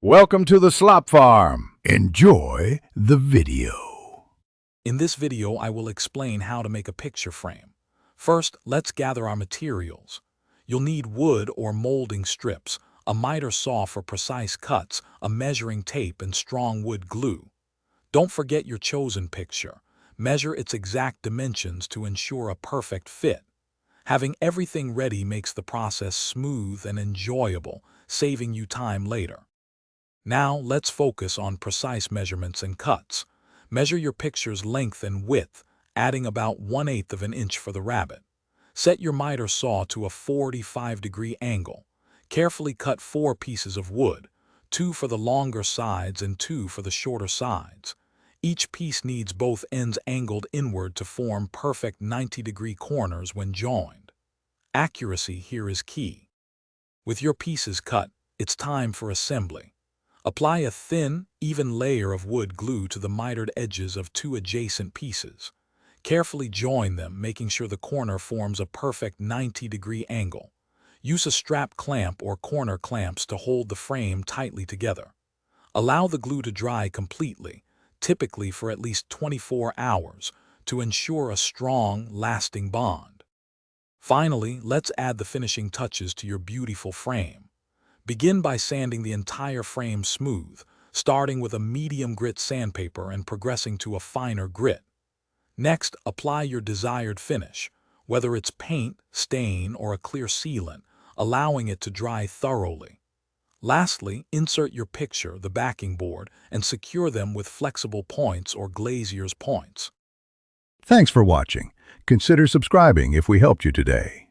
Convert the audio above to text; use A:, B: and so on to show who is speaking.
A: Welcome to the Slop Farm. Enjoy the video.
B: In this video, I will explain how to make a picture frame. First, let's gather our materials. You'll need wood or molding strips, a miter saw for precise cuts, a measuring tape, and strong wood glue. Don't forget your chosen picture. Measure its exact dimensions to ensure a perfect fit. Having everything ready makes the process smooth and enjoyable, saving you time later. Now, let's focus on precise measurements and cuts. Measure your picture's length and width, adding about 1/8 of an inch for the rabbet. Set your miter saw to a 45-degree angle. Carefully cut 4 pieces of wood, 2 for the longer sides and 2 for the shorter sides. Each piece needs both ends angled inward to form perfect 90-degree corners when joined. Accuracy here is key. With your pieces cut, it's time for assembly. Apply a thin, even layer of wood glue to the mitered edges of 2 adjacent pieces. Carefully join them, making sure the corner forms a perfect 90-degree angle. Use a strap clamp or corner clamps to hold the frame tightly together. Allow the glue to dry completely, typically for at least 24 hours, to ensure a strong, lasting bond. Finally, let's add the finishing touches to your beautiful frame. Begin by sanding the entire frame smooth, starting with a medium grit sandpaper and progressing to a finer grit. Next, apply your desired finish, whether it's paint, stain, or a clear sealant, allowing it to dry thoroughly. Lastly, insert your picture, the backing board, and secure them with flexible points or glazier's points.
A: Thanks for watching. Consider subscribing if we helped you today.